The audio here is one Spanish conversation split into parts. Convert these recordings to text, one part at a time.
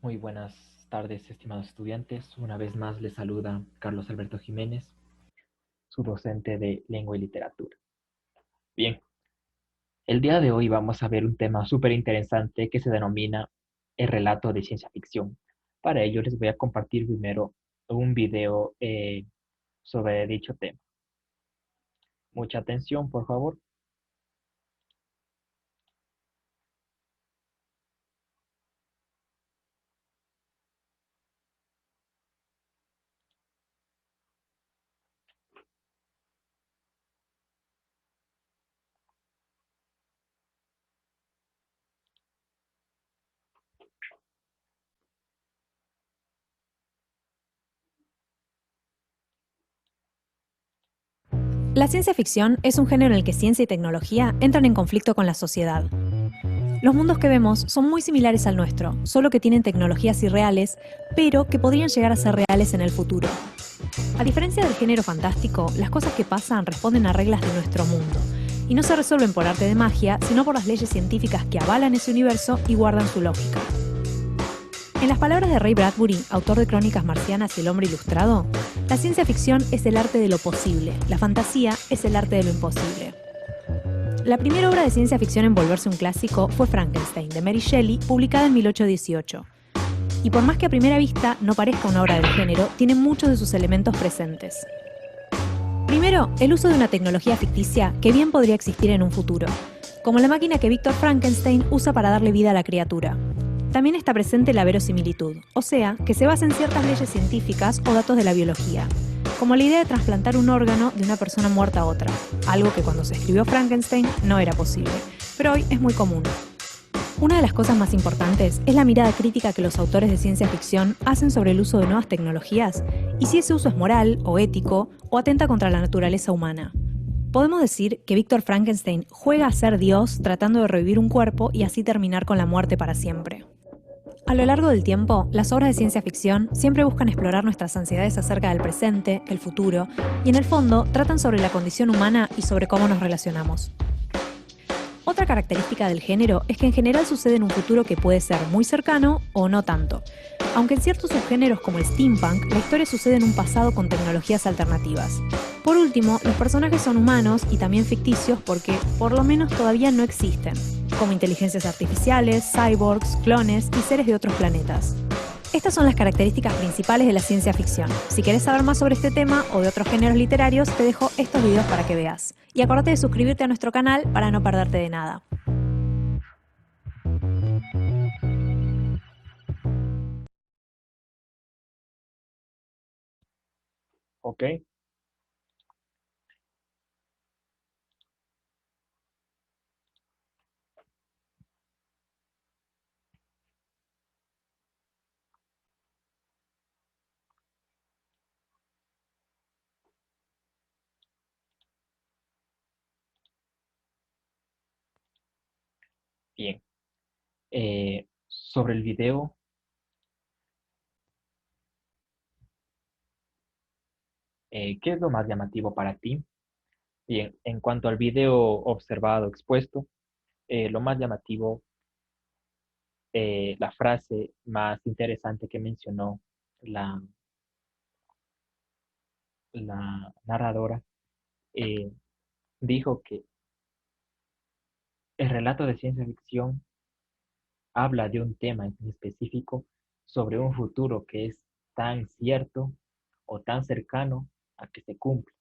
Muy buenas tardes, estimados estudiantes. Una vez más les saluda Carlos Alberto Jiménez, su docente de Lengua y Literatura. Bien, el día de hoy vamos a ver un tema súper interesante que se denomina el relato de ciencia ficción. Para ello les voy a compartir primero un video sobre dicho tema. Mucha atención, por favor. La ciencia ficción es un género en el que ciencia y tecnología entran en conflicto con la sociedad. Los mundos que vemos son muy similares al nuestro, solo que tienen tecnologías irreales, pero que podrían llegar a ser reales en el futuro. A diferencia del género fantástico, las cosas que pasan responden a reglas de nuestro mundo, y no se resuelven por arte de magia, sino por las leyes científicas que avalan ese universo y guardan su lógica. En las palabras de Ray Bradbury, autor de Crónicas Marcianas y El Hombre Ilustrado, la ciencia ficción es el arte de lo posible, la fantasía es el arte de lo imposible. La primera obra de ciencia ficción en volverse un clásico fue Frankenstein, de Mary Shelley, publicada en 1818. Y por más que a primera vista no parezca una obra del género, tiene muchos de sus elementos presentes. Primero, el uso de una tecnología ficticia que bien podría existir en un futuro, como la máquina que Víctor Frankenstein usa para darle vida a la criatura. También está presente la verosimilitud, o sea, que se basa en ciertas leyes científicas o datos de la biología, como la idea de trasplantar un órgano de una persona muerta a otra, algo que cuando se escribió Frankenstein no era posible, pero hoy es muy común. Una de las cosas más importantes es la mirada crítica que los autores de ciencia ficción hacen sobre el uso de nuevas tecnologías y si ese uso es moral o ético o atenta contra la naturaleza humana. Podemos decir que Víctor Frankenstein juega a ser Dios tratando de revivir un cuerpo y así terminar con la muerte para siempre. A lo largo del tiempo, las obras de ciencia ficción siempre buscan explorar nuestras ansiedades acerca del presente, el futuro, y en el fondo tratan sobre la condición humana y sobre cómo nos relacionamos. Otra característica del género es que en general sucede en un futuro que puede ser muy cercano o no tanto, aunque en ciertos subgéneros como el steampunk, la historia sucede en un pasado con tecnologías alternativas. Por último, los personajes son humanos y también ficticios porque, por lo menos, todavía no existen, como inteligencias artificiales, cyborgs, clones y seres de otros planetas. Estas son las características principales de la ciencia ficción. Si querés saber más sobre este tema o de otros géneros literarios, te dejo estos videos para que veas. Y acordate de suscribirte a nuestro canal para no perderte de nada. ¿Ok? Bien. Sobre el video, ¿qué es lo más llamativo para ti? Bien, en cuanto al video observado, expuesto, lo más llamativo, la frase más interesante que mencionó la, la narradora, eh, dijo que el relato de ciencia ficción habla de un tema en específico sobre un futuro que es tan cierto o tan cercano a que se cumpla.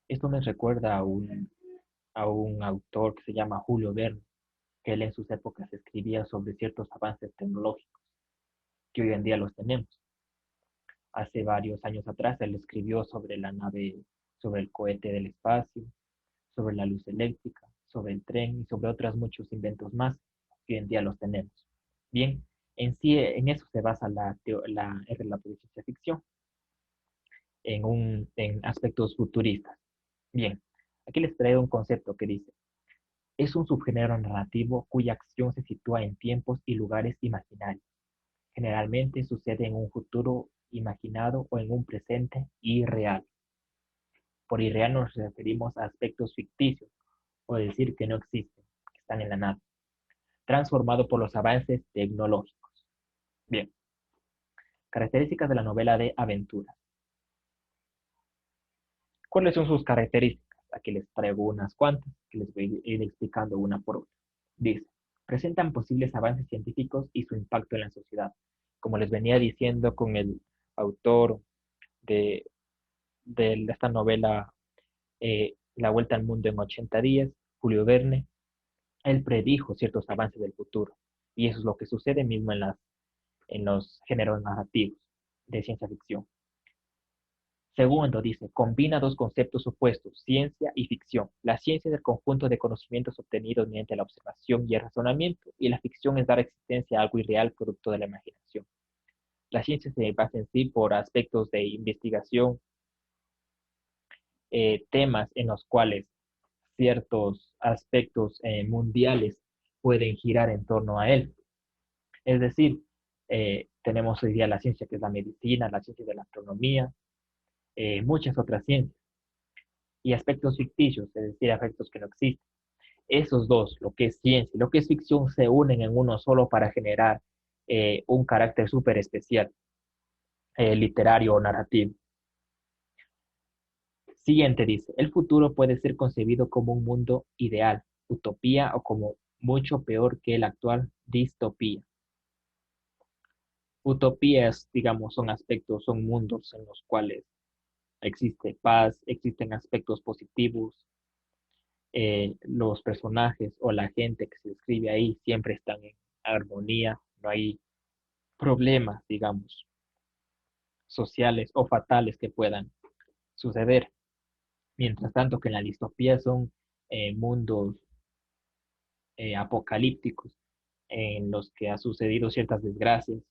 Esto me recuerda a un autor que se llama Julio Verne, que él en sus épocas escribía sobre ciertos avances tecnológicos que hoy en día los tenemos. Hace varios años atrás él escribió sobre la nave, sobre el cohete del espacio, sobre la luz eléctrica, sobre el tren y sobre otros muchos inventos más que hoy en día los tenemos. Bien, en sí, en eso se basa el relato de ciencia ficción, en aspectos futuristas. Bien, aquí les traigo un concepto que dice, es un subgénero narrativo cuya acción se sitúa en tiempos y lugares imaginarios. Generalmente sucede en un futuro imaginado o en un presente irreal. Por irreal nos referimos a aspectos ficticios, o decir que no existen, que están en la nada, transformado por los avances tecnológicos. Bien, características de la novela de aventuras. ¿Cuáles son sus características? Aquí les traigo unas cuantas que les voy a ir explicando una por una. Dice, presentan posibles avances científicos y su impacto en la sociedad. Como les venía diciendo con el autor de, de esta novela, La Vuelta al Mundo en 80 días, Julio Verne, él predijo ciertos avances del futuro. Y eso es lo que sucede mismo en los géneros narrativos de ciencia ficción. Segundo, dice, combina dos conceptos opuestos, ciencia y ficción. La ciencia es el conjunto de conocimientos obtenidos mediante la observación y el razonamiento, y la ficción es dar existencia a algo irreal producto de la imaginación. La ciencia se basa en sí por aspectos de investigación, temas en los cuales ciertos aspectos mundiales pueden girar en torno a él. Es decir, tenemos hoy día la ciencia que es la medicina, la ciencia de la astronomía, muchas otras ciencias y aspectos ficticios, es decir, aspectos que no existen. Esos dos, lo que es ciencia y lo que es ficción, se unen en uno solo para generar un carácter súper especial, literario o narrativo. Siguiente dice, el futuro puede ser concebido como un mundo ideal, utopía o como mucho peor que el actual, distopía. Utopías, digamos, son aspectos, son mundos en los cuales existe paz, existen aspectos positivos, los personajes o la gente que se escribe ahí siempre están en armonía, no hay problemas, digamos, sociales o fatales que puedan suceder. Mientras tanto que en la distopía son mundos apocalípticos en los que ha sucedido ciertas desgracias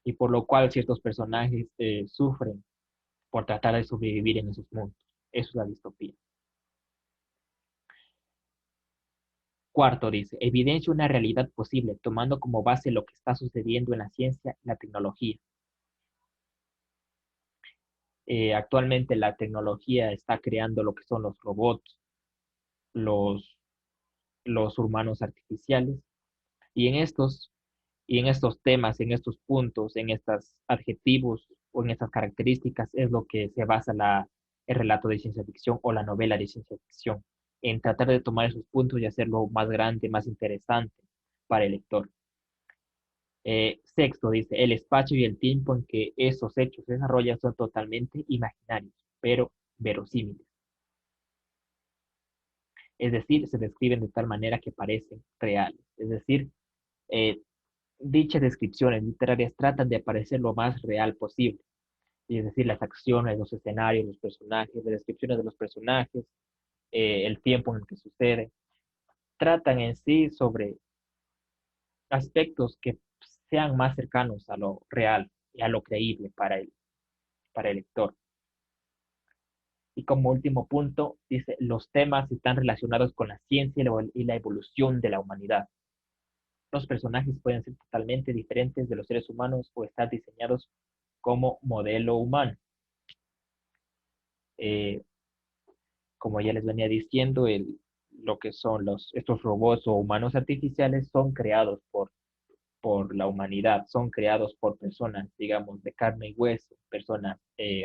y por lo cual ciertos personajes sufren por tratar de sobrevivir en esos mundos. Eso es la distopía. Cuarto dice, evidencia una realidad posible, tomando como base lo que está sucediendo en la ciencia y la tecnología. Actualmente la tecnología está creando lo que son los robots, los, los humanos artificiales, y y en estos temas, en estos puntos, en estos adjetivos o en estas características es lo que se basa el relato de ciencia ficción o la novela de ciencia ficción, en tratar de tomar esos puntos y hacerlo más grande, más interesante para el lector. Sexto dice, el espacio y el tiempo en que esos hechos se desarrollan son totalmente imaginarios, pero verosímiles. Es decir, se describen de tal manera que parecen reales. Es decir, eh, dichas descripciones literarias tratan de parecer lo más real posible. Es decir, las acciones, los escenarios, los personajes, las descripciones de los personajes, el tiempo en el que sucede, tratan en sí sobre aspectos que sean más cercanos a lo real y a lo creíble para el lector. Y como último punto, dice, los temas están relacionados con la ciencia y la evolución de la humanidad. Los personajes pueden ser totalmente diferentes de los seres humanos o estar diseñados como modelo humano. Eh, como ya les venía diciendo, lo que son estos robots o humanos artificiales son creados por la humanidad, son creados por personas, digamos, de carne y hueso, personas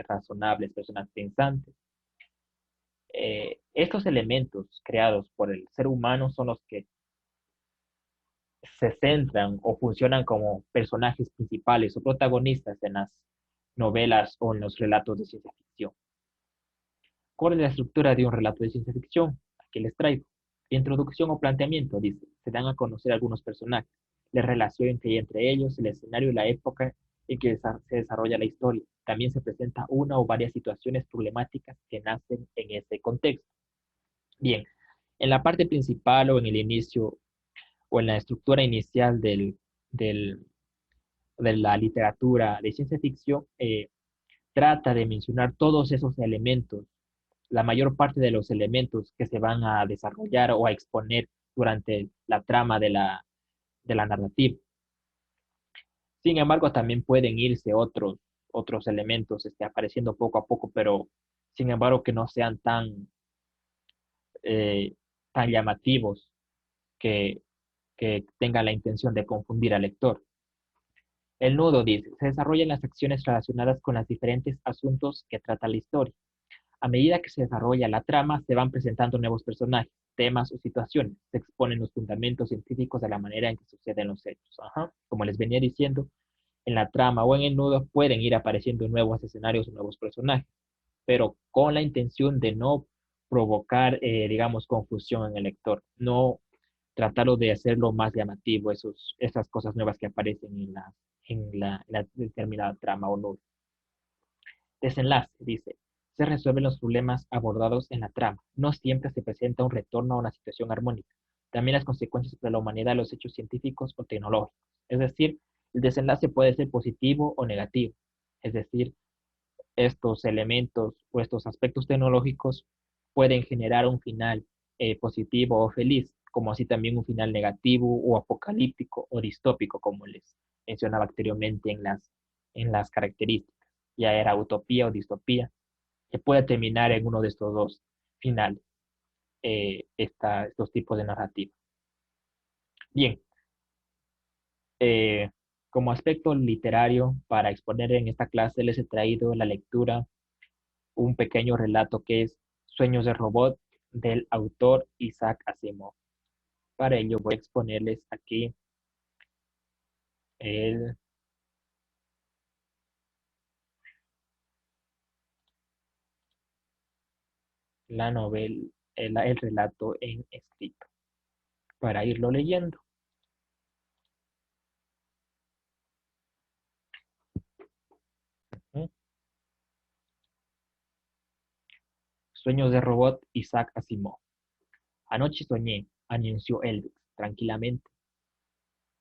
razonables, personas pensantes. Estos elementos creados por el ser humano son los que se centran o funcionan como personajes principales o protagonistas en las novelas o en los relatos de ciencia ficción. ¿Cuál es la estructura de un relato de ciencia ficción? Aquí les traigo. Introducción o planteamiento, dice, se dan a conocer algunos personajes, la relación que hay entre ellos, el escenario y la época en que se desarrolla la historia. También se presenta una o varias situaciones problemáticas que nacen en ese contexto. Bien, en la parte principal o en el inicio o en la estructura inicial del, de la literatura de ciencia ficción, trata de mencionar todos esos elementos, la mayor parte de los elementos que se van a desarrollar o a exponer durante la trama de la narrativa. Sin embargo, también pueden irse otros elementos apareciendo poco a poco, pero sin embargo que no sean eh, tan llamativos que, que tengan la intención de confundir al lector. El nudo dice, se desarrollan las acciones relacionadas con los diferentes asuntos que trata la historia. A medida que se desarrolla la trama, se van presentando nuevos personajes, temas o situaciones. Se exponen los fundamentos científicos de la manera en que suceden los hechos. Ajá. Como les venía diciendo, en la trama o en el nudo pueden ir apareciendo nuevos escenarios o nuevos personajes, pero con la intención de no provocar, digamos, confusión en el lector, no tratarlo de hacerlo más llamativo, esas cosas nuevas que aparecen en la determinada trama o nudo. Desenlace, dice, se resuelven los problemas abordados en la trama. No siempre se presenta un retorno a una situación armónica. También las consecuencias para la humanidad de los hechos científicos o tecnológicos. Es decir, el desenlace puede ser positivo o negativo. Es decir, estos elementos o estos aspectos tecnológicos pueden generar un final positivo o feliz, como así también un final negativo o apocalíptico o distópico, como les mencionaba anteriormente en las características. Ya era utopía o distopía, que puede terminar en uno de estos dos finales, estos tipos de narrativa. Bien, eh, como aspecto literario, para exponer en esta clase les he traído la lectura un pequeño relato que es Sueños de Robot del autor Isaac Asimov. Para ello voy a exponerles aquí el, la novela, el relato en escrito, para irlo leyendo. ¿Mm? Sueños de Robot Isaac Asimov. Anoche soñé, anunció Elvis tranquilamente.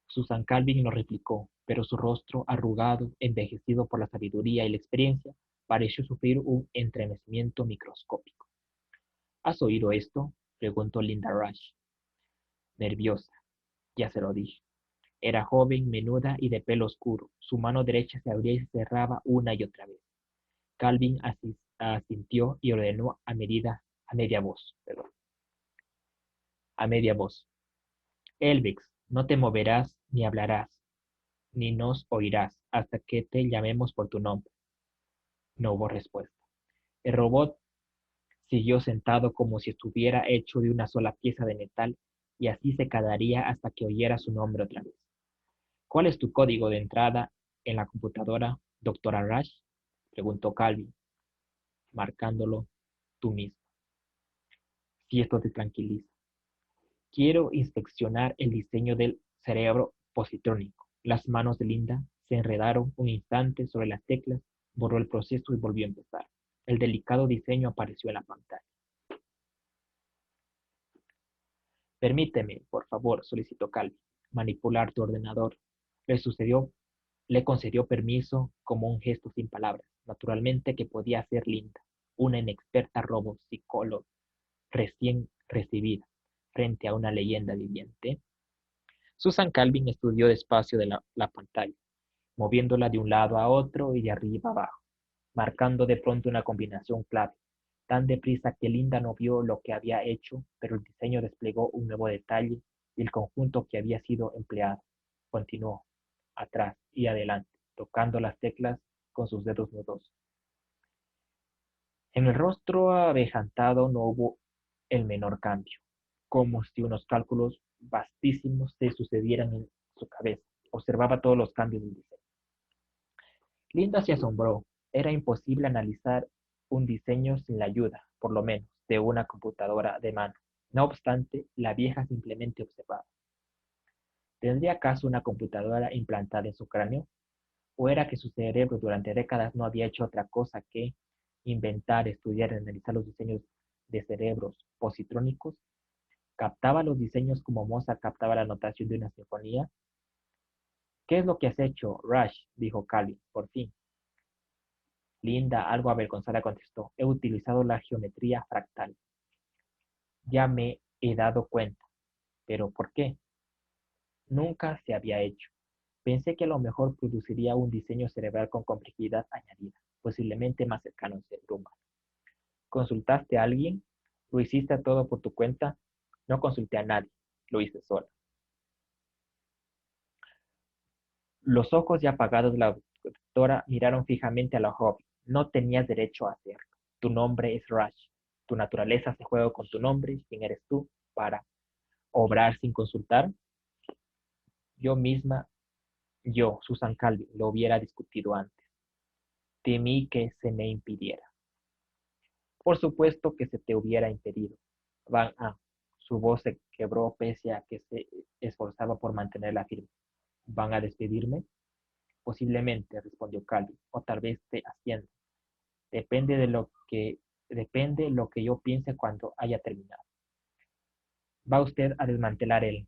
Susan Calvin lo replicó, pero su rostro, arrugado, envejecido por la sabiduría y la experiencia, pareció sufrir un estremecimiento microscópico. ¿Has oído esto?, preguntó Linda Rush, nerviosa. Ya se lo dije. Era joven, menuda y de pelo oscuro. Su mano derecha se abría y se cerraba una y otra vez. Calvin asintió y ordenó a media voz, perdón, a media voz. Elvix, no te moverás ni hablarás, ni nos oirás hasta que te llamemos por tu nombre. No hubo respuesta. El robot siguió sentado como si estuviera hecho de una sola pieza de metal y así se quedaría hasta que oyera su nombre otra vez. ¿Cuál es tu código de entrada en la computadora, doctora Rush?, preguntó Calvin, marcándolo tú mismo. Si esto te tranquiliza. Quiero inspeccionar el diseño del cerebro positrónico. Las manos de Linda se enredaron un instante sobre las teclas, borró el proceso y volvió a empezar. El delicado diseño apareció en la pantalla. Permíteme, por favor, solicitó Calvin, manipular tu ordenador. Le sucedió, le concedió permiso como un gesto sin palabras. Naturalmente que podía ser Linda, una inexperta robopsicóloga recién recibida, frente a una leyenda viviente. Susan Calvin estudió despacio la pantalla, moviéndola de un lado a otro y de arriba a abajo, marcando de pronto una combinación clave, tan deprisa que Linda no vio lo que había hecho, pero el diseño desplegó un nuevo detalle y el conjunto que había sido empleado. Continuó, atrás y adelante, tocando las teclas con sus dedos nudosos. En el rostro avejentado no hubo el menor cambio, como si unos cálculos vastísimos se sucedieran en su cabeza. Observaba todos los cambios del diseño. Linda se asombró. Era imposible analizar un diseño sin la ayuda, por lo menos, de una computadora de mano. No obstante, la vieja simplemente observaba. ¿Tendría acaso una computadora implantada en su cráneo? ¿O era que su cerebro durante décadas no había hecho otra cosa que inventar, estudiar y analizar los diseños de cerebros positrónicos? ¿Captaba los diseños como Mozart captaba la notación de una sinfonía? ¿Qué es lo que has hecho, Rush?, dijo Calvin, por fin. Linda, algo avergonzada, contestó: he utilizado la geometría fractal. Ya me he dado cuenta. ¿Pero por qué? Nunca se había hecho. Pensé que a lo mejor produciría un diseño cerebral con complejidad añadida, posiblemente más cercano al cerebro humano. ¿Consultaste a alguien? ¿Lo hiciste todo por tu cuenta? No consulté a nadie, lo hice sola. Los ojos ya apagados de la doctora miraron fijamente a la joven. No tenías derecho a hacerlo. Tu nombre es Rush. Tu naturaleza se juega con tu nombre. ¿Quién eres tú para obrar sin consultar? Yo misma, yo, Susan Calvin, lo hubiera discutido antes. Temí que se me impidiera. Por supuesto que se te hubiera impedido. Van a. Su voz se quebró pese a que se esforzaba por mantenerla firme. ¿Van a despedirme? Posiblemente, respondió Calvin, o tal vez te asciendan. Depende de depende lo que yo piense cuando haya terminado. Va usted a desmantelar él.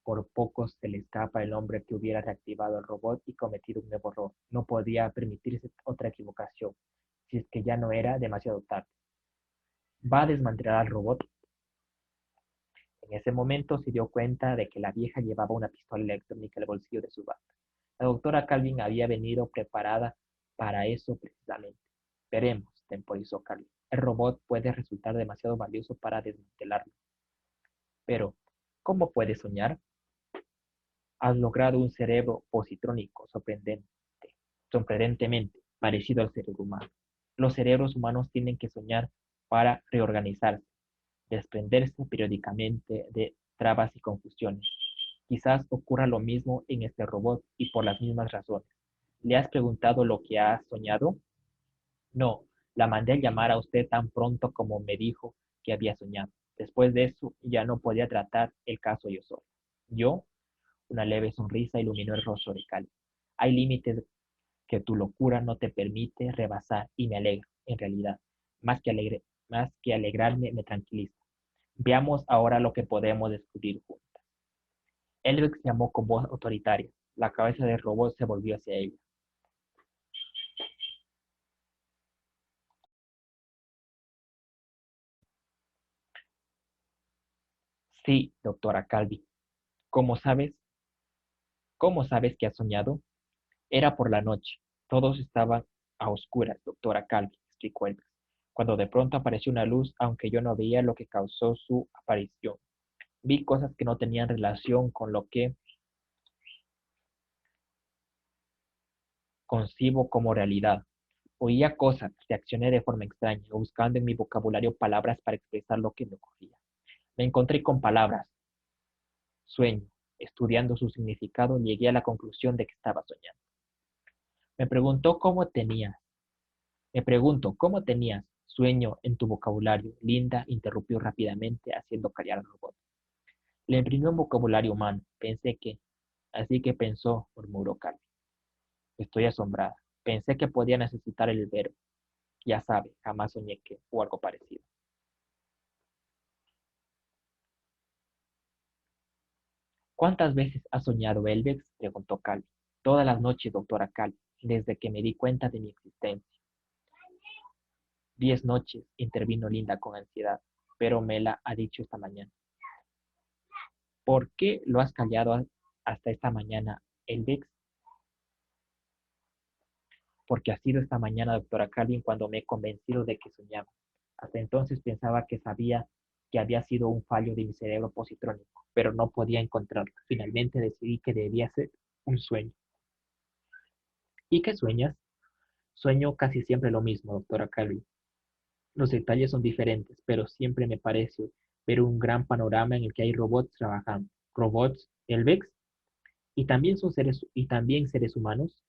Por poco se le escapa el hombre que hubiera reactivado el robot y cometido un nuevo error. No podía permitirse otra equivocación, si es que ya no era demasiado tarde. Va a desmantelar al robot. En ese momento se dio cuenta de que la vieja llevaba una pistola electrónica en el bolsillo de su bata. La doctora Calvin había venido preparada para eso precisamente. Veremos, temporizó Calvin. El robot puede resultar demasiado valioso para desmantelarlo. Pero, ¿cómo puedes soñar? Has logrado un cerebro positrónico sorprendentemente parecido al cerebro humano. Los cerebros humanos tienen que soñar para reorganizarse, desprenderse periódicamente de trabas y confusiones. Quizás ocurra lo mismo en este robot y por las mismas razones. ¿Le has preguntado lo que ha soñado? No, la mandé a llamar a usted tan pronto como me dijo que había soñado. Después de eso, ya no podía tratar el caso yo solo. Yo, una leve sonrisa iluminó el rostro de Cali. Hay límites que tu locura no te permite rebasar y me alegra, en realidad. Más que alegrarme, me tranquiliza. Veamos ahora lo que podemos descubrir juntos. Elric llamó con voz autoritaria. La cabeza del robot se volvió hacia ella. Sí, doctora Calvi. ¿Cómo sabes? ¿Cómo sabes que has soñado? Era por la noche. Todos estaban a oscuras, doctora Calvi, explicó Elric, cuando de pronto apareció una luz, aunque yo no veía lo que causó su aparición. Vi cosas que no tenían relación con lo que concibo como realidad. Oía cosas, reaccioné de forma extraña, buscando en mi vocabulario palabras para expresar lo que me ocurría. Me encontré con palabras, sueño. Estudiando su significado, llegué a la conclusión de que estaba soñando. Me preguntó cómo tenías, Me pregunto, ¿cómo tenías sueño en tu vocabulario? Linda interrumpió rápidamente, haciendo callar al robot. Le imprimió un vocabulario humano. Así que pensó, murmuró Calvin. Estoy asombrada. Pensé que podía necesitar el verbo. Ya sabe, jamás soñé que, o algo parecido. ¿Cuántas veces ha soñado Elvex? Preguntó Calvin. Todas las noches, doctora Calvin, desde que me di cuenta de mi existencia. 10 noches, intervino Linda con ansiedad, pero me la ha dicho esta mañana. ¿Por qué lo has callado hasta esta mañana, Elvex? Porque ha sido esta mañana, doctora Calvin, cuando me he convencido de que soñaba. Hasta entonces pensaba que sabía que había sido un fallo de mi cerebro positrónico, pero no podía encontrarlo. Finalmente decidí que debía ser un sueño. ¿Y qué sueñas? Sueño casi siempre lo mismo, doctora Calvin. Los detalles son diferentes, pero siempre me parece ver un gran panorama en el que hay robots trabajando. ¿Robots, Elvex? ¿Y también seres humanos?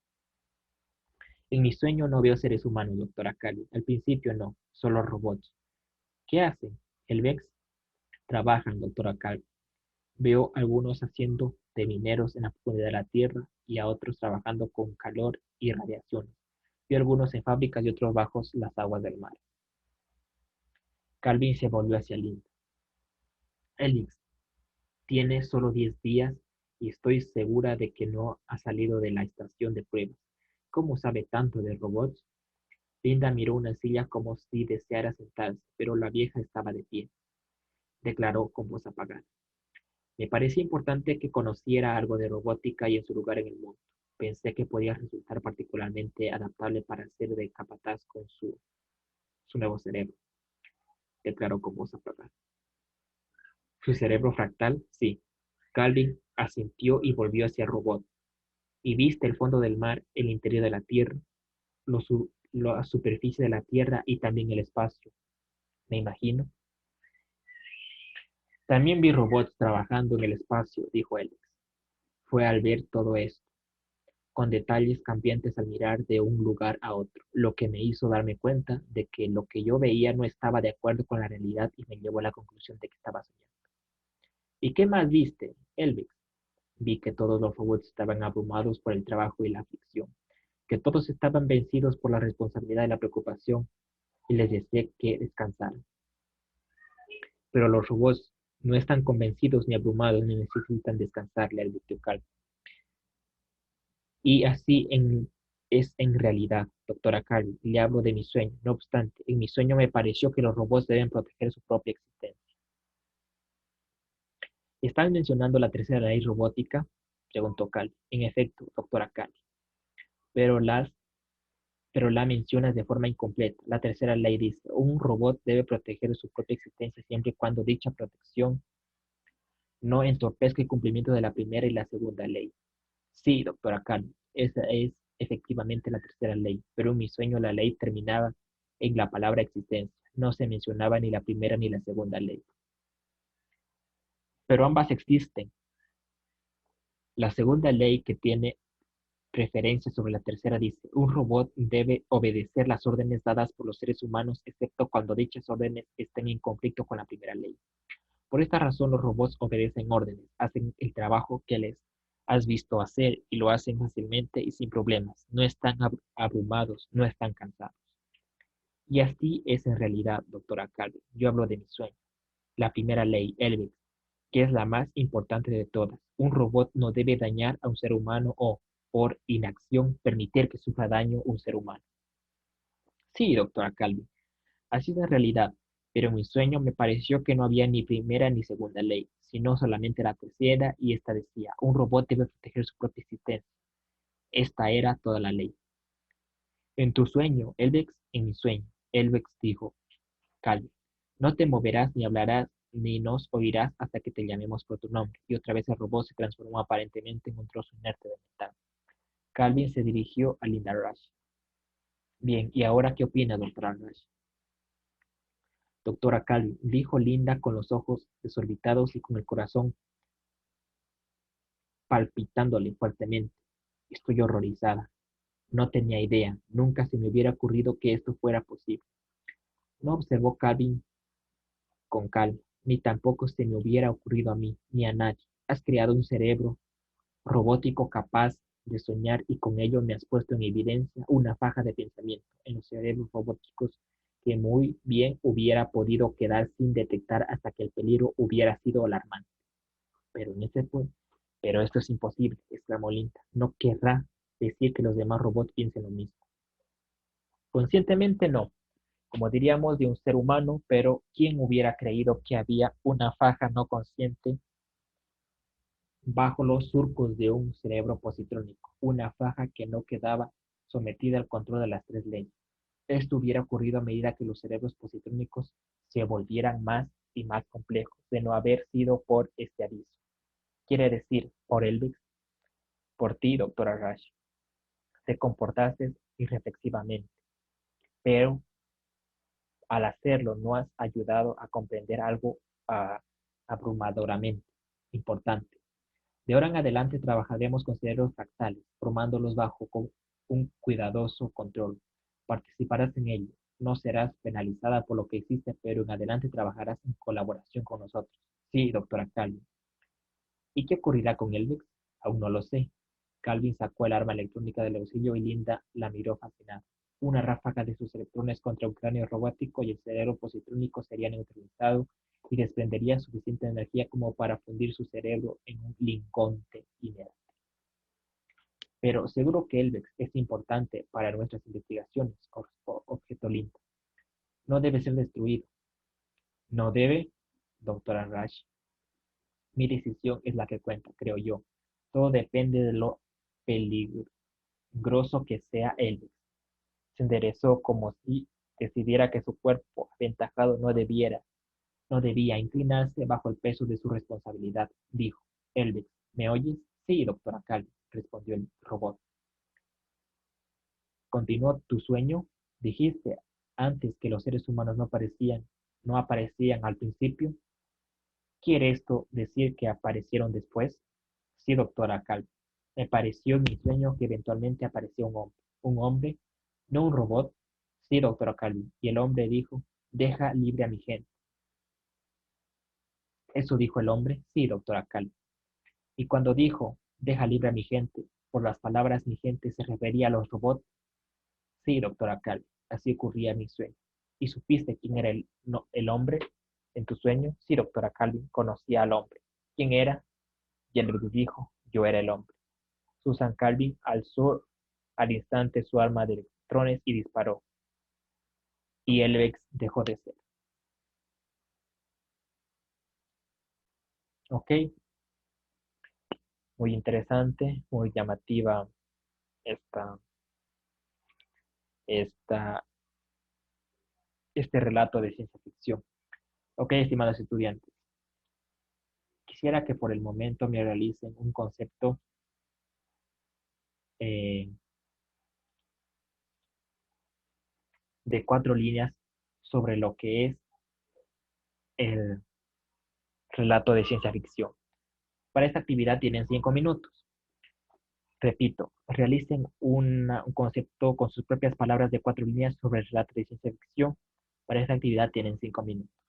En mi sueño no veo seres humanos, doctora Cali. Al principio no, solo robots. ¿Qué hacen? ¿Elvex? Trabajan, doctora Cali. Veo algunos haciendo de mineros en la profundidad de la tierra y a otros trabajando con calor y radiaciones. Veo algunos en fábricas y otros bajo las aguas del mar. Calvin se volvió hacia Linda. Elix, tiene solo 10 días y estoy segura de que no ha salido de la estación de pruebas. ¿Cómo sabe tanto de robots? Linda miró una silla como si deseara sentarse, pero la vieja estaba de pie. Declaró con voz apagada. Me parecía importante que conociera algo de robótica y en su lugar en el mundo. Pensé que podía resultar particularmente adaptable para ser de capataz con su nuevo cerebro. Declaró con voz apagada. ¿Su cerebro fractal? Sí. Calvin asintió y volvió hacia el robot. y viste el fondo del mar, el interior de la tierra, la superficie de la tierra y también el espacio, me imagino. También vi robots trabajando en el espacio, dijo Alex. Fue al ver todo esto, con detalles cambiantes al mirar de un lugar a otro, lo que me hizo darme cuenta de que lo que yo veía no estaba de acuerdo con la realidad y me llevó a la conclusión de que estaba soñando. ¿Y qué más viste, Elvis? Vi que todos los robots estaban abrumados por el trabajo y la aflicción, que todos estaban vencidos por la responsabilidad y la preocupación, y les decía que descansaran. Pero los robots no están convencidos ni abrumados ni necesitan descansar, le advirtió Cal. Y así es en realidad, doctora Carly. Le hablo de mi sueño. No obstante, en mi sueño me pareció que los robots deben proteger su propia existencia. ¿Están mencionando la tercera ley robótica? Preguntó Carly. En efecto, doctora Carly. Pero, pero la mencionas de forma incompleta. La tercera ley dice, un robot debe proteger su propia existencia siempre y cuando dicha protección no entorpezca el cumplimiento de la primera y la segunda ley. Sí, doctora Carly, esa es efectivamente la tercera ley, pero en mi sueño la ley terminaba en la palabra existencia. No se mencionaba ni la primera ni la segunda ley. Pero ambas existen. La segunda ley, que tiene preferencia sobre la tercera, dice, un robot debe obedecer las órdenes dadas por los seres humanos, excepto cuando dichas órdenes estén en conflicto con la primera ley. Por esta razón, los robots obedecen órdenes, hacen el trabajo que les has visto hacer y lo hacen fácilmente y sin problemas. No están abrumados, no están cansados. Y así es en realidad, doctora Calvin. Yo hablo de mi sueño. La primera ley, Elvis, que es la más importante de todas. Un robot no debe dañar a un ser humano o, por inacción, permitir que sufra daño un ser humano. Sí, doctora Calvin. Así es en realidad, pero en mi sueño me pareció que no había ni primera ni segunda ley, sino solamente la tercera, y esta decía, un robot debe proteger su propia existencia. Esta era toda la ley. En tu sueño, Elvex, en mi sueño, Elvex dijo, Calvin, no te moverás ni hablarás ni nos oirás hasta que te llamemos por tu nombre. Y otra vez el robot se transformó aparentemente en un trozo inerte de metal. Calvin se dirigió a Linda Rush. Bien, ¿y ahora qué opina, doctora Rush? Doctora Calvin, dijo Linda con los ojos desorbitados y con el corazón palpitándole fuertemente. Estoy horrorizada. No tenía idea. Nunca se me hubiera ocurrido que esto fuera posible. No observó Calvin con calma, ni tampoco se me hubiera ocurrido a mí, ni a nadie. Has creado un cerebro robótico capaz de soñar y con ello me has puesto en evidencia una faja de pensamiento en los cerebros robóticos que muy bien hubiera podido quedar sin detectar hasta que el peligro hubiera sido alarmante. Pero en ese punto, pero esto es imposible, exclamó Linda. No querrá decir que los demás robots piensen lo mismo. Conscientemente no, como diríamos de un ser humano, pero ¿quién hubiera creído que había una faja no consciente bajo los surcos de un cerebro positrónico? Una faja que no quedaba sometida al control de las tres leyes. Esto hubiera ocurrido a medida que los cerebros positrónicos se volvieran más y más complejos, de no haber sido por este aviso. Quiere decir, por Elvis, por ti, doctora Rush, te comportaste irreflexivamente, pero al hacerlo no has ayudado a comprender algo ah, abrumadoramente importante. De ahora en adelante trabajaremos con cerebros fractales, formándolos bajo un cuidadoso control. Participarás en ello. No serás penalizada por lo que hiciste, pero en adelante trabajarás en colaboración con nosotros. Sí, doctora Calvin. ¿Y qué ocurrirá con Elvis? Aún no lo sé. Calvin sacó el arma electrónica del bolsillo y Linda la miró fascinada. Una ráfaga de sus electrones contra un cráneo robótico y el cerebro positrónico sería neutralizado y desprendería suficiente energía como para fundir su cerebro en un lingote inerte. Pero seguro que Elvex es importante para nuestras investigaciones, objetó Linda. No debe ser destruido. ¿No debe, doctora Rush? Mi decisión es la que cuenta, creo yo. Todo depende de lo peligroso que sea Elvis. Se enderezó como si decidiera que su cuerpo aventajado no debía inclinarse bajo el peso de su responsabilidad. Dijo, Elvis, ¿me oyes? Sí, doctora Calvi. respondió el robot. Continuó tu sueño. Dijiste antes que los seres humanos no aparecían al principio. ¿Quiere esto decir que aparecieron después? Sí, doctora Calvi. Me pareció en mi sueño que eventualmente apareció un hombre. ¿Un hombre? ¿No un robot? Sí, doctora Calvi. Y el hombre dijo, deja libre a mi gente. ¿Eso dijo el hombre? Sí, doctora Calvi. Y cuando dijo, deja libre a mi gente, por las palabras mi gente se refería a los robots. Sí, doctora Calvi. Así ocurría en mi sueño. ¿Y supiste quién era el hombre en tu sueño? Sí, doctora Calvi. Conocía al hombre. ¿Quién era? Y él le dijo, yo era el hombre. Susan Calvin alzó al instante su arma de electrones y disparó, y Elvex dejó de ser. Ok, muy interesante, muy llamativa esta, esta, este relato de ciencia ficción. Ok, estimados estudiantes, quisiera que por el momento me realicen un concepto eh, de 4 líneas sobre lo que es el relato de ciencia ficción. Para esta actividad tienen 5 minutos. Repito, realicen un concepto con sus propias palabras de 4 líneas sobre el relato de ciencia ficción. Para esta actividad tienen 5 minutos.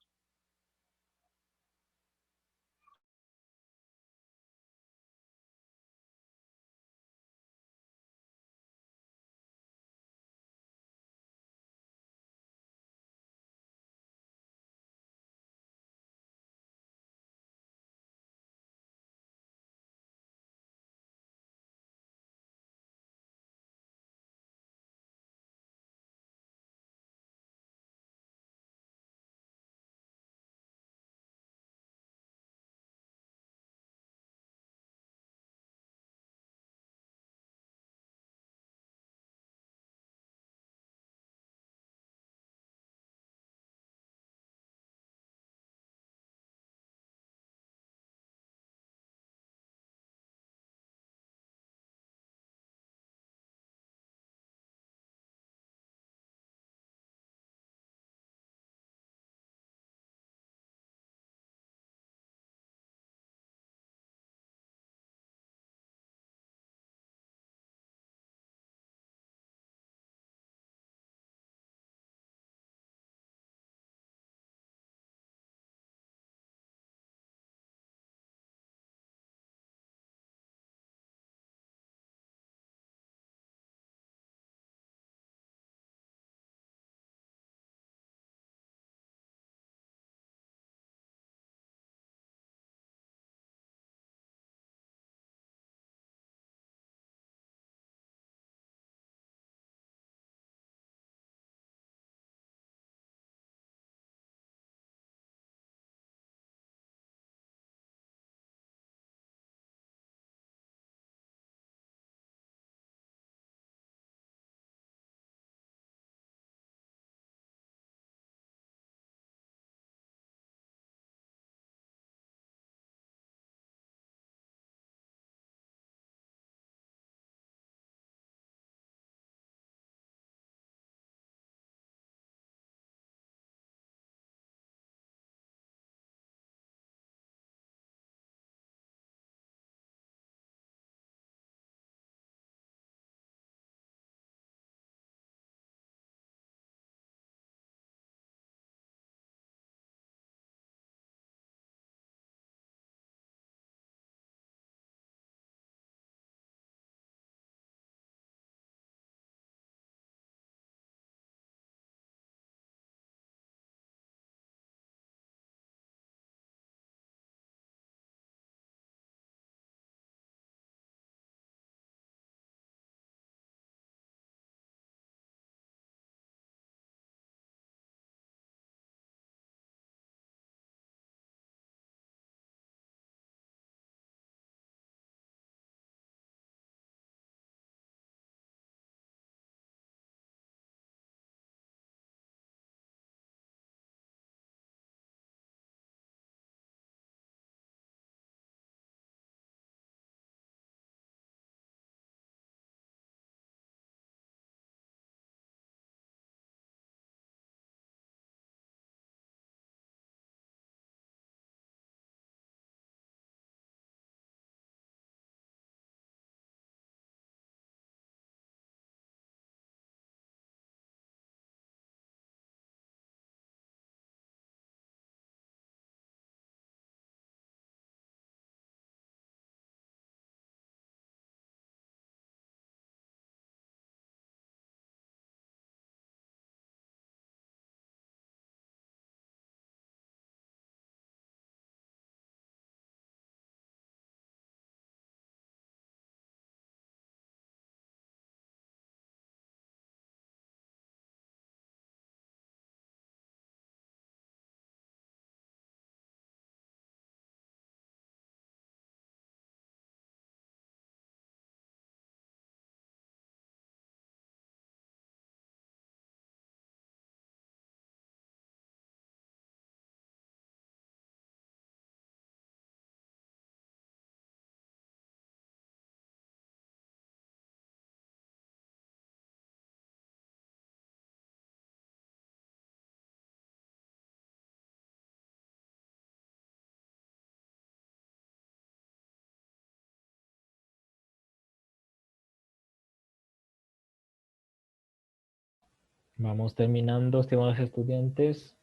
Vamos terminando, estimados estudiantes.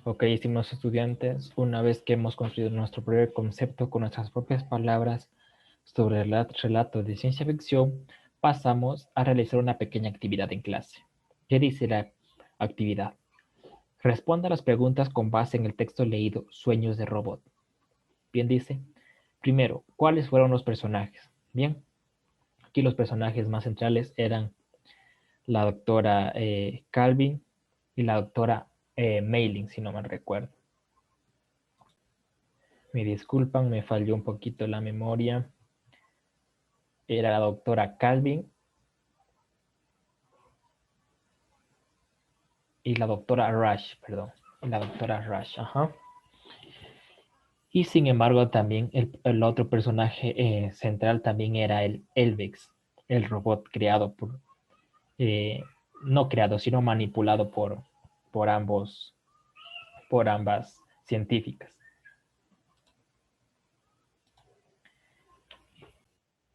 Ok, estimados estudiantes, una vez que hemos construido nuestro primer concepto con nuestras propias palabras sobre el relato de ciencia ficción, pasamos a realizar una pequeña actividad en clase. ¿Qué dice la actividad? Responda a las preguntas con base en el texto leído Sueños de Robot. Bien dice. Primero, ¿cuáles fueron los personajes? Bien, aquí los personajes más centrales eran la doctora Calvin y la doctora Mailing, si no mal recuerdo. Me disculpan, me falló un poquito la memoria. Era la doctora Calvin y la doctora Rush, perdón. La doctora Rush, ajá. Y sin embargo, también el otro personaje central también era el Elvex, el robot creado eh, no creado, sino manipulado por ambos, por ambas científicas.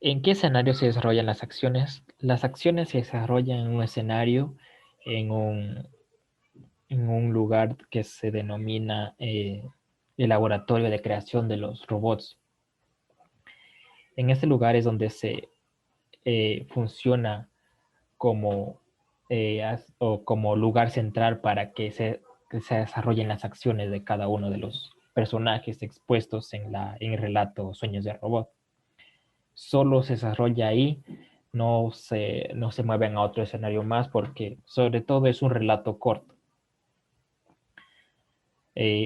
¿En qué escenario se desarrollan las acciones? Las acciones se desarrollan en un escenario, en un, en un lugar que se denomina el laboratorio de creación de los robots. En este lugar es donde se funciona como, o como lugar central para que se desarrollen las acciones de cada uno de los personajes expuestos en el relato Sueños de Robot. Solo se desarrolla ahí, no se mueven a otro escenario más porque sobre todo es un relato corto.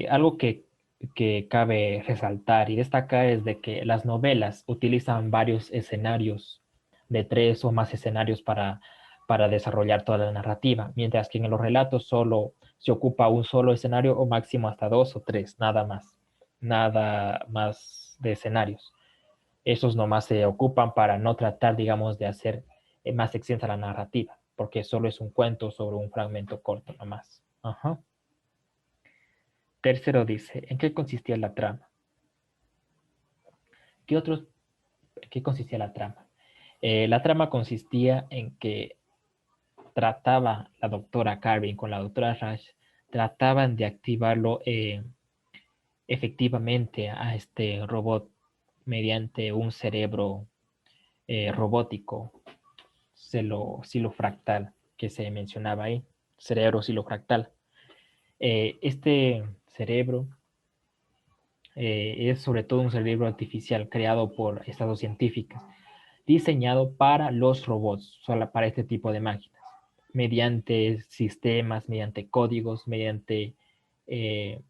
Algo que cabe resaltar y destacar es de que las novelas utilizan varios escenarios, de 3 o más escenarios para desarrollar toda la narrativa, mientras que en los relatos solo se ocupa un solo escenario o máximo hasta 2 o 3, nada más de escenarios. Esos nomás se ocupan para no tratar, digamos, de hacer más extensa la narrativa, porque solo es un cuento sobre un fragmento corto nomás. Ajá. Tercero dice, ¿en qué consistía la trama? ¿Qué otros, ¿Qué consistía la trama? La trama consistía en que trataba la doctora Carvin con la doctora Rush, trataban de activarlo efectivamente a este robot mediante un cerebro robótico silofractal que se mencionaba ahí, cerebro silofractal. Este cerebro es sobre todo un cerebro artificial creado por estas dos científicas, diseñado para los robots, solo para este tipo de máquinas, mediante sistemas, mediante códigos, eh,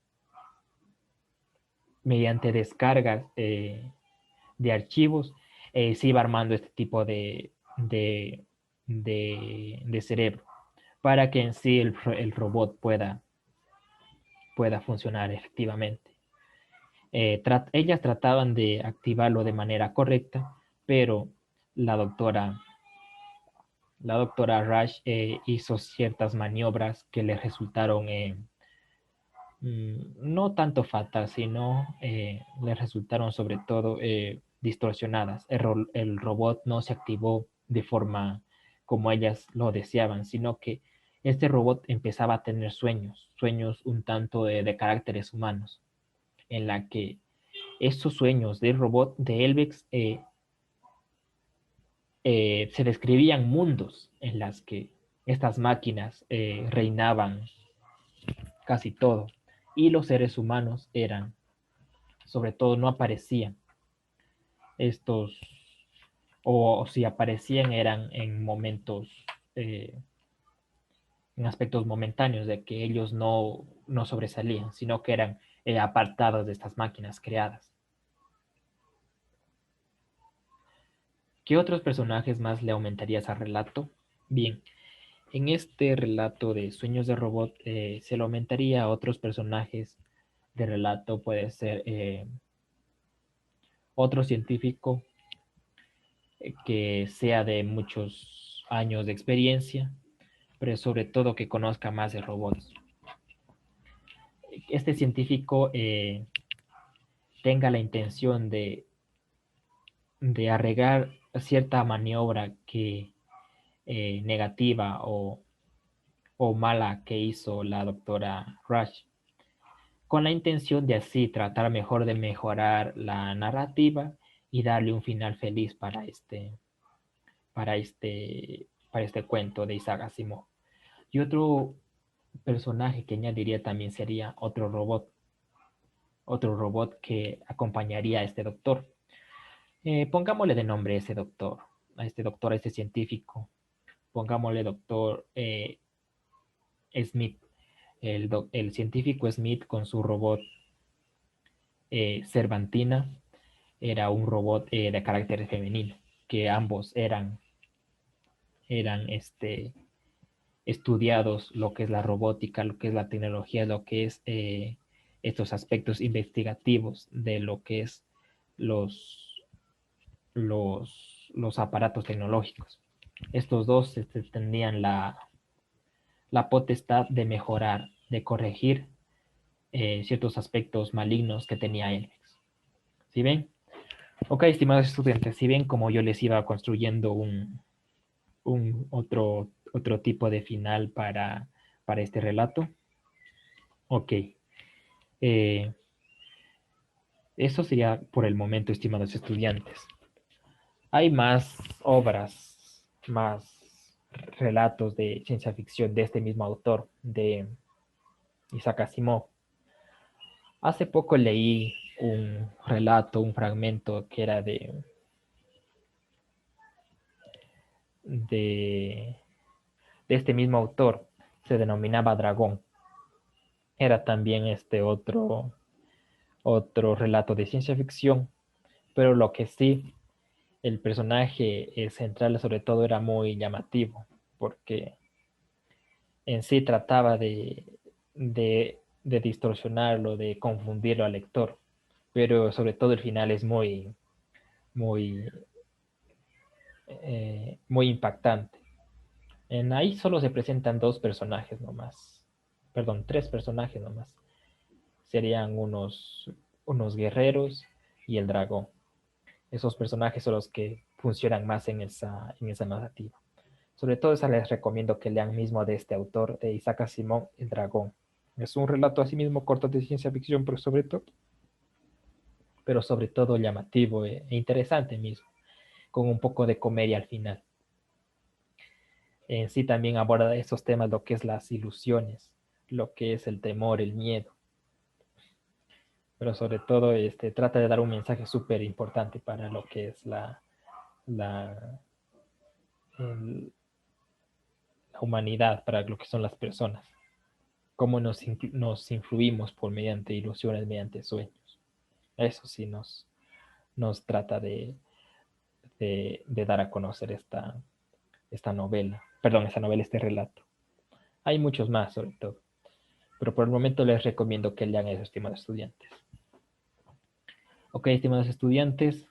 mediante descargas de archivos, se iba armando este tipo de cerebro para que en sí el robot pueda funcionar efectivamente. Ellas trataban de activarlo de manera correcta, pero la doctora, la doctora Rush hizo ciertas maniobras que le resultaron no tanto fatal, sino le resultaron sobre todo distorsionadas. El robot no se activó de forma como ellas lo deseaban, sino que este robot empezaba a tener sueños un tanto de caracteres humanos, en la que estos sueños del robot de Elvex se describían mundos en las que estas máquinas reinaban casi todo y los seres humanos eran, sobre todo no aparecían estos, o si aparecían eran en momentos, eh, en aspectos momentáneos, de que ellos no sobresalían, sino que eran apartados de estas máquinas creadas. ¿Qué otros personajes más le aumentarías al relato? Bien, en este relato de Sueños de Robot se le aumentaría a otros personajes de relato, puede ser otro científico que sea de muchos años de experiencia, pero sobre todo que conozca más de robots. Este científico tenga la intención de arreglar cierta maniobra que negativa o mala que hizo la doctora Rush, con la intención de así tratar mejor de mejorar la narrativa y darle un final feliz para este cuento de Isaac Asimov. Y otro personaje que añadiría también sería otro robot que acompañaría a este doctor. Pongámosle de nombre a este científico, pongámosle doctor Smith, el científico Smith con su robot Cervantina, era un robot de carácter femenino, que ambos eran estudiados lo que es la robótica, lo que es la tecnología, lo que es estos aspectos investigativos de lo que es los, los aparatos tecnológicos. Estos dos tenían la potestad de mejorar, de corregir ciertos aspectos malignos que tenía Elmex. ¿Sí ven? Ok, estimados estudiantes, si ven como yo les iba construyendo otro tipo de final para este relato. Ok, eh, eso sería por el momento, estimados estudiantes. Hay más obras, más relatos de ciencia ficción de este mismo autor, de Isaac Asimov. Hace poco leí un relato, un fragmento que era de, de este mismo autor, se denominaba Dragón. Era también otro relato de ciencia ficción, pero lo que sí, el personaje central sobre todo era muy llamativo, porque en sí trataba de distorsionarlo, de confundirlo al lector, pero sobre todo el final es muy, muy impactante. En ahí solo se presentan dos personajes nomás, perdón, tres personajes nomás. Serían unos guerreros y el dragón. Esos personajes son los que funcionan más en esa narrativa. Sobre todo esa les recomiendo que lean mismo de este autor, de Isaac Asimov, El Dragón. Es un relato así mismo corto de ciencia ficción, pero sobre todo llamativo e interesante mismo, con un poco de comedia al final. En sí también aborda esos temas, lo que es las ilusiones, lo que es el temor, el miedo, pero sobre todo trata de dar un mensaje súper importante para lo que es la, el, la humanidad, para lo que son las personas, cómo nos influimos por mediante ilusiones, mediante sueños. Eso sí nos trata de dar a conocer esta novela, perdón, esta novela, este relato. Hay muchos más sobre todo, pero por el momento les recomiendo que lean eso, estimados estudiantes. Ok, estimados estudiantes,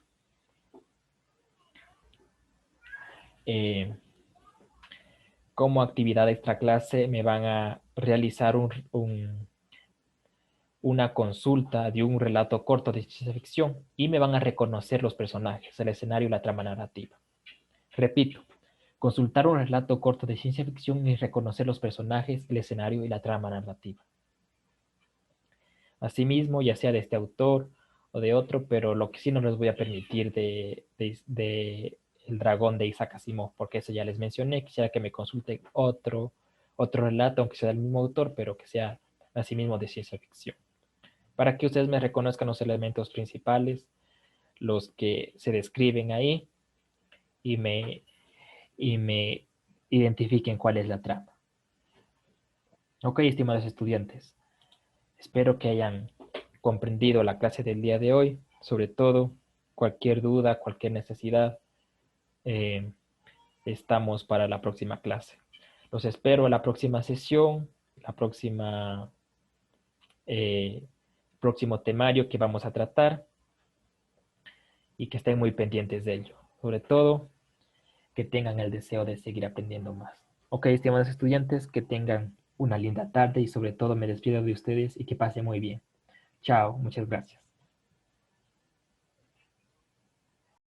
eh, como actividad extra clase me van a realizar una consulta de un relato corto de ciencia ficción y me van a reconocer los personajes, el escenario y la trama narrativa. Repito, consultar un relato corto de ciencia ficción y reconocer los personajes, el escenario y la trama narrativa. Asimismo, ya sea de este autor o de otro, pero lo que sí no les voy a permitir de El Dragón de Isaac Asimov, porque eso ya les mencioné, quisiera que me consulten otro relato, aunque sea del mismo autor, pero que sea asimismo de ciencia ficción. Para que ustedes me reconozcan los elementos principales, los que se describen ahí, y me identifiquen cuál es la trama. Ok, estimados estudiantes, espero que hayan comprendido la clase del día de hoy. Sobre todo, cualquier duda, cualquier necesidad, eh, estamos para la próxima clase. Los espero a la próxima sesión, la próximo temario que vamos a tratar y que estén muy pendientes de ello. Sobre todo, que tengan el deseo de seguir aprendiendo más. Ok, estimados estudiantes, que tengan una linda tarde y sobre todo me despido de ustedes y que pasen muy bien. Chao, muchas gracias.